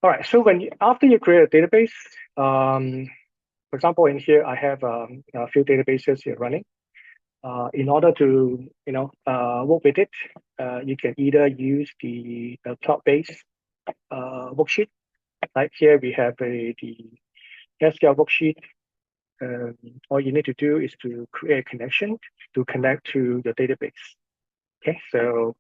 All right, so after you create a database, for example, in here I have a few databases here running. In order to work with it, you can either use the cloud-based worksheet. Like here we have the SQL worksheet. All you need to do is to create a connection to connect to the database. Okay, so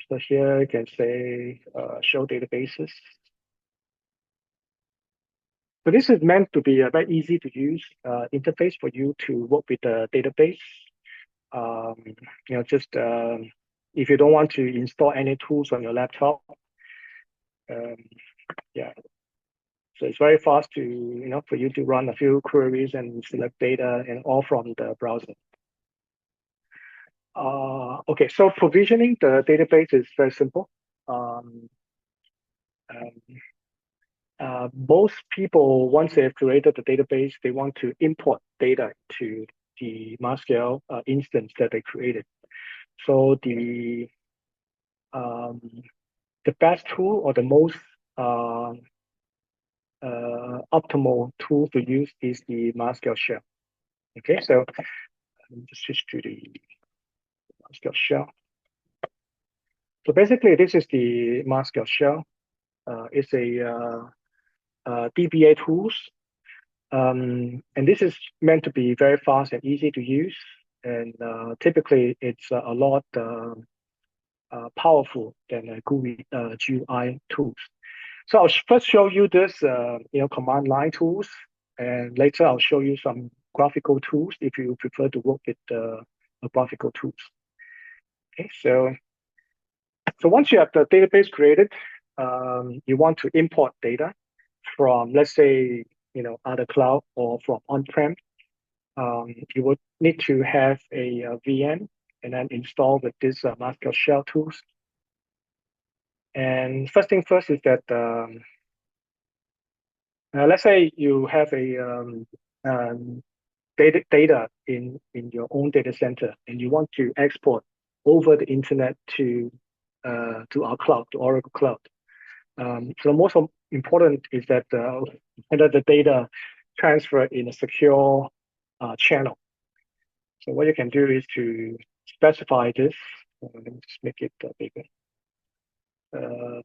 so here you can say show databases. So this is meant to be a very easy to use interface for you to work with the database. Just if you don't want to install any tools on your laptop, yeah. So it's very fast to for you to run a few queries and select data and all from the browser. Okay, so provisioning the database is very simple. Most people, once they've created the database, they want to import data to the MySQL instance that they created. So the best tool or the most optimal tool to use is the MySQL Shell. Okay, so let me just switch to the MySQL Shell. So basically, this is the MySQL Shell. It's a DBA tools. And this is meant to be very fast and easy to use. And typically, it's a lot powerful than GUI tools. So I'll first show you this, command line tools, and later I'll show you some graphical tools if you prefer to work with graphical tools. Okay, so once you have the database created, you want to import data from, let's say, either cloud or from on-prem. You would need to have a VM and then install with this MySQL Shell tools. And first thing first is that let's say you have a data in your own data center and you want to export over the internet to our cloud, to Oracle Cloud. So most important is that the data transfer in a secure channel. So what you can do is to specify this. Let me just make it bigger. To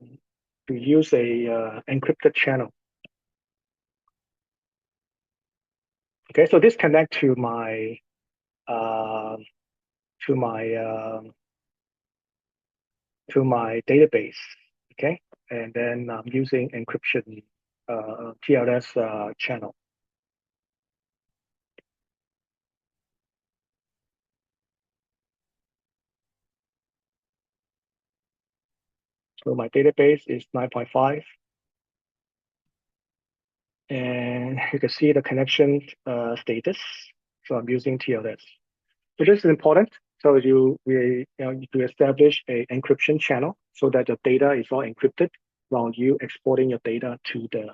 use a encrypted channel. Okay, so this connect to my database. Okay, and then I'm using encryption TLS channel. So my database is 9.5. And you can see the connection status. So I'm using TLS. So this is important. So we establish a encryption channel so that your data is all encrypted while you exporting your data to the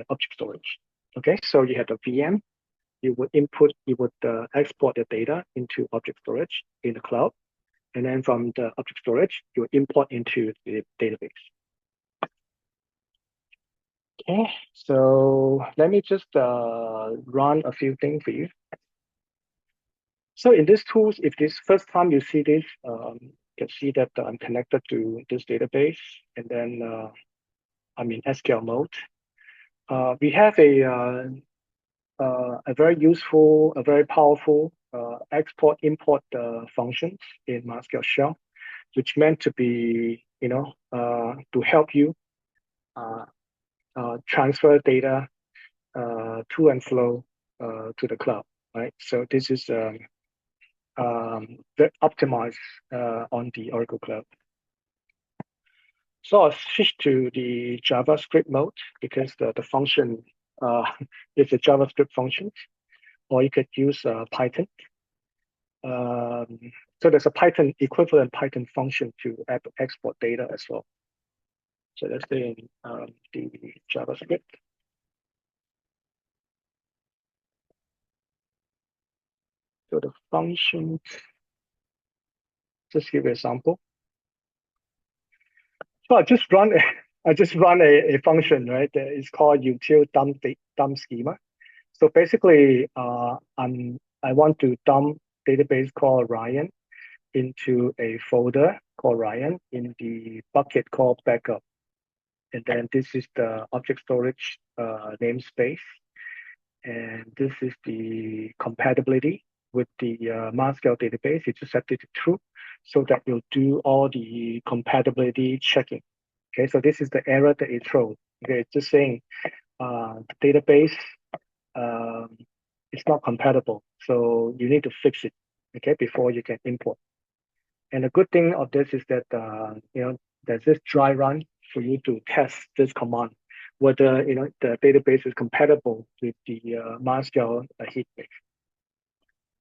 object storage. Okay, so you have the VM. You would export the data into object storage in the cloud, and then from the object storage, you would import into the database. Okay, so let me just run a few things for you. So in these tools, if this first time you see this, you can see that I'm connected to this database, and then I'm in SQL mode. We have a very useful, a very powerful export-import functions in MySQL Shell, which meant to be, to help you transfer data to and fro to the cloud, right? So this is optimized on the Oracle Cloud. So I'll switch to the JavaScript mode because the function is a JavaScript function, or you could use Python. So there's a Python equivalent Python function to export data as well. So let's say in the JavaScript. So the function, just give you an example. So I just run a function, right? It's called util dump schema. So basically, I want to dump database called Ryan into a folder called Ryan in the bucket called backup. And then this is the object storage namespace. And this is the compatibility with the MySQL database. You just set it to true so that you'll do all the compatibility checking. Okay, so this is the error that it throws. Okay, it's just saying the database is not compatible. So you need to fix it, okay, before you can import. And the good thing of this is that, there's this dry run for you to test this command, whether, the database is compatible with the MySQL HeatWave.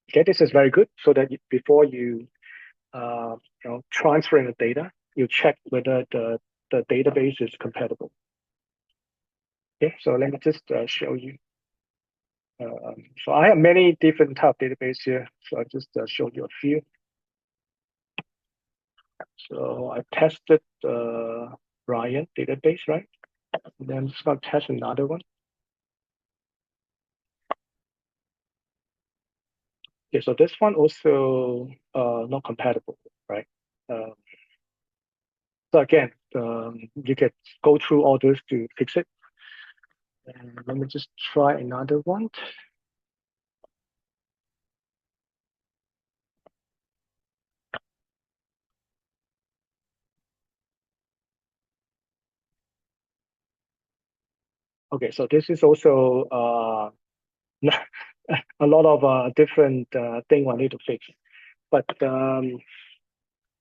Okay, this is very good so that before you, transferring the data, you check whether the database is compatible. Okay, so let me just show you. So I have many different type of database here. So I just show you a few. So I tested the Ryan database, right? And then I'm just going to test another one. Okay, so this one also not compatible, right? So again, you can go through all those to fix it. And let me just try another one. Okay, so this is also a lot of different thing I need to fix. But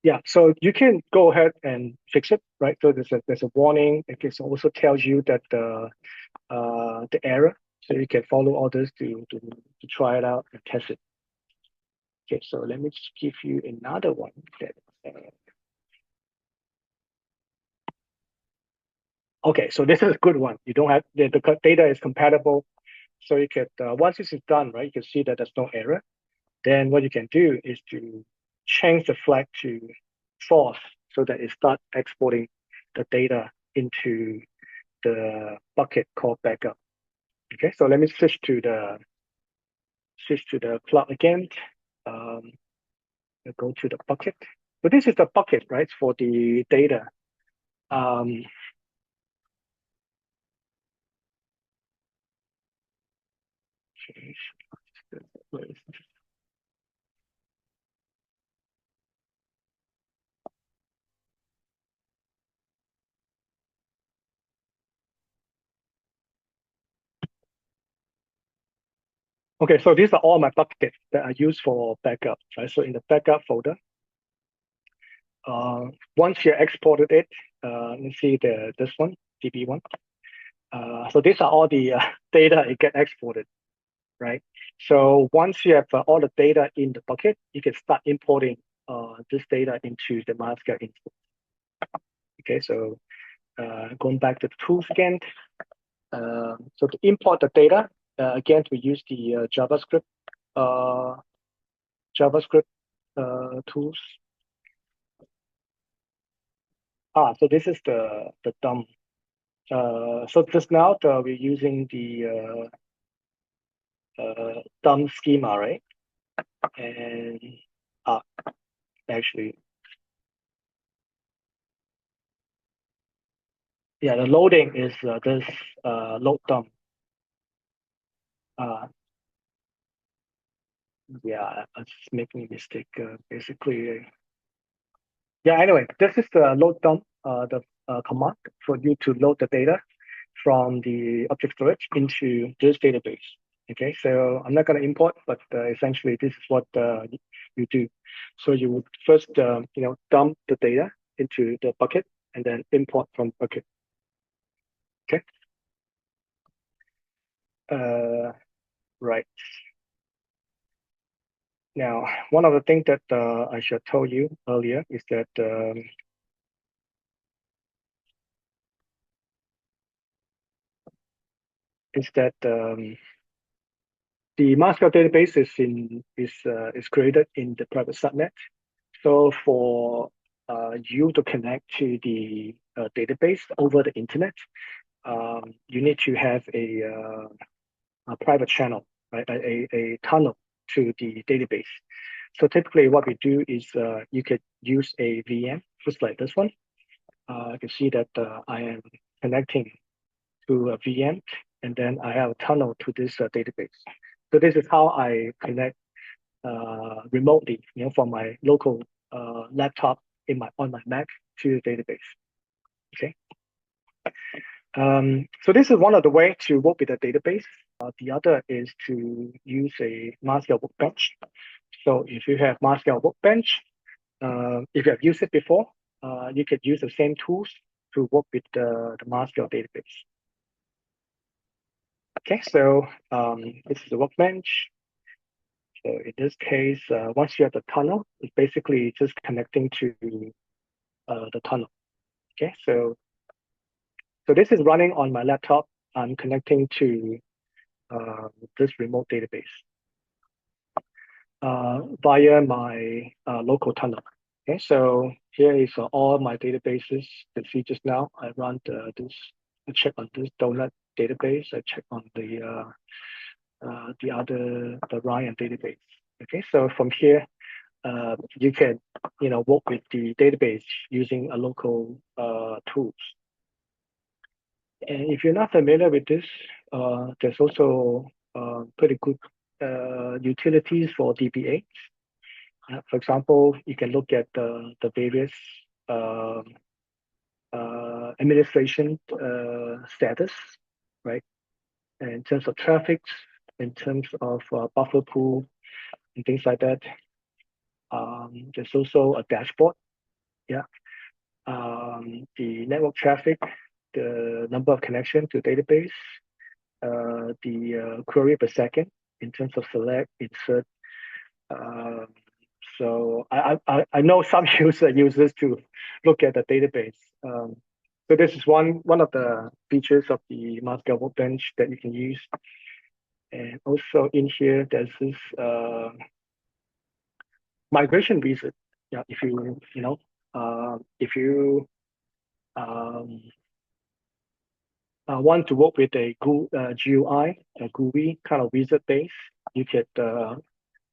yeah, so you can go ahead and fix it, right? So there's a warning. It also tells you that the error, so you can follow all this to try it out and test it. Okay, so let me just give you another one that. Okay, so this is a good one. You don't have the data is compatible, so you can once this is done, right? You can see that there's no error. Then what you can do is to change the flag to false so that it starts exporting the data into the bucket called backup. Okay, so let me switch to the plug again. Go to the bucket. So this is the bucket, right, for the data. Okay, so these are all my buckets that I use for backup, right? So in the backup folder, once you exported it, let's see this one, DB1. So these are all the data it get exported, right? So once you have all the data in the bucket, you can start importing this data into the MySQL instance. Okay, so going back to the tools again. So to import the data, again, we use the JavaScript tools. So this is the dump. So just now we're using the dump schema, right? And actually, yeah, the loading is this load dump. Yeah, I'm just making a mistake. Basically, yeah. Anyway, this is the load dump, the command for you to load the data from the object storage into this database. Okay, so I'm not going to import, but essentially this is what you do. So you would first, dump the data into the bucket and then import from bucket. Okay. Right. Now, one of the things that I should tell you earlier is that the MySQL database is created in the private subnet. So for you to connect to the database over the internet, you need to have a private channel, right? A tunnel to the database. So typically what we do is you could use a VM, just like this one. You can see that I am connecting to a VM, and then I have a tunnel to this database. So this is how I connect remotely, from my local laptop on my Mac to the database. Okay. So this is one of the ways to work with a database. The other is to use a MySQL workbench. So if you have MySQL workbench, if you have used it before, you could use the same tools to work with the MySQL database. Okay, so this is the workbench. So in this case, once you have the tunnel, it's basically just connecting to the tunnel. Okay, so this is running on my laptop. I'm connecting to this remote database via my local tunnel. Okay, so here is all my databases. You can see just now I run I check on this donut database. I check on the Ryan database. Okay, so from here you can work with the database using a local tools. And if you're not familiar with this, there's also pretty good utilities for DBA. For example, you can look at the various administration status, right? And in terms of traffic, in terms of buffer pool, and things like that. There's also a dashboard. Yeah. The network traffic, the number of connections to database, the query per second in terms of select, insert. So I know some user uses to look at the database. So this is one of the features of the MySQL Workbench that you can use. And also in here, there's this migration wizard. Yeah, if you want to work with a GUI, a GUI kind of wizard base, you could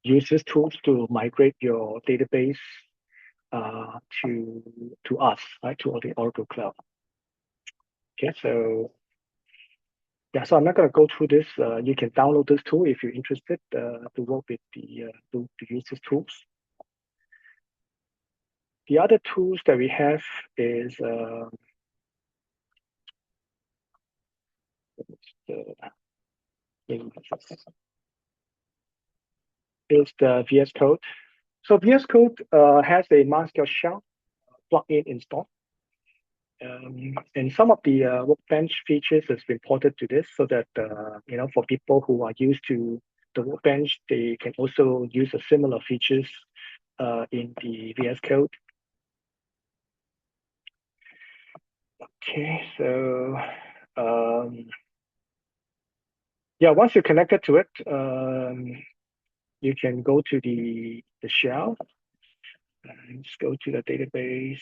use these tools to migrate your database to us, right, to the Oracle Cloud. Okay, so yeah, so I'm not going to go through this. You can download this tool if you're interested to work with to use these tools. The other tools that we have is the VS Code. So VS Code has a MySQL Shell plugin installed. And some of the Workbench features has been ported to this so that, for people who are used to the Workbench, they can also use a similar features in the VS Code. Okay, so yeah, once you're connected to it, you can go to the shell and just go to the database.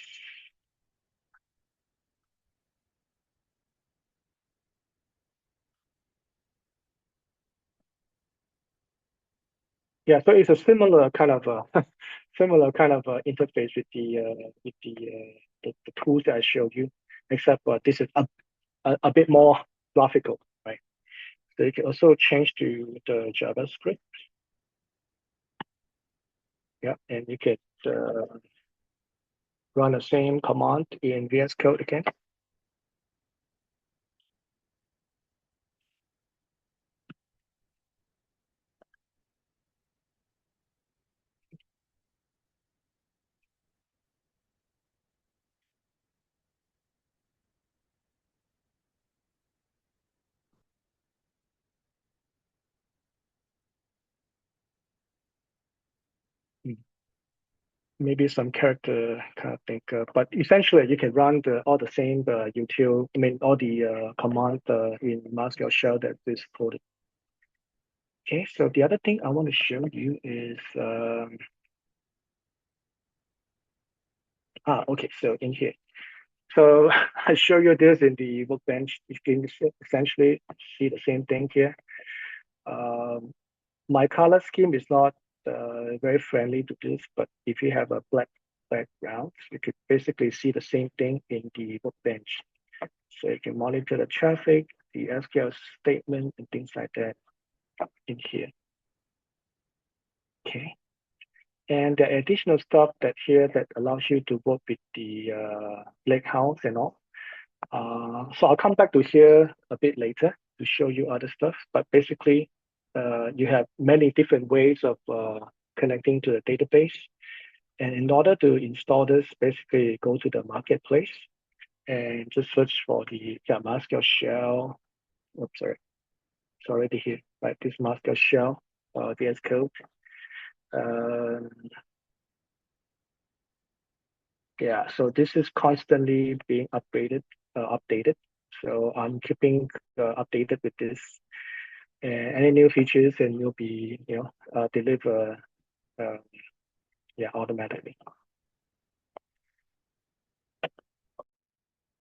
Yeah, so it's a similar kind of interface with the tools that I showed you, except this is a bit more graphical, right? So you can also change to the JavaScript. Yeah, and you can run the same command in VS Code again. Maybe some character kind of thing, but essentially you can run all the same all the commands in MySQL Shell that is supported. Okay, so the other thing I want to show you is okay, so in here. So I show you this in the workbench. You can essentially see the same thing here. My color scheme is not very friendly to this, but if you have a black background, you could basically see the same thing in the workbench. So you can monitor the traffic, the SQL statement, and things like that in here. Okay. And the additional stuff that here that allows you to work with the lakehouse and all. So I'll come back to here a bit later to show you other stuff. But basically, you have many different ways of connecting to the database. And in order to install this, basically go to the marketplace and just search for the MySQL Shell. Oops, sorry. It's already here, right? This MySQL Shell, VS Code. Yeah, so this is constantly being updated. So I'm keeping updated with this. And any new features and will be, deliver, automatically.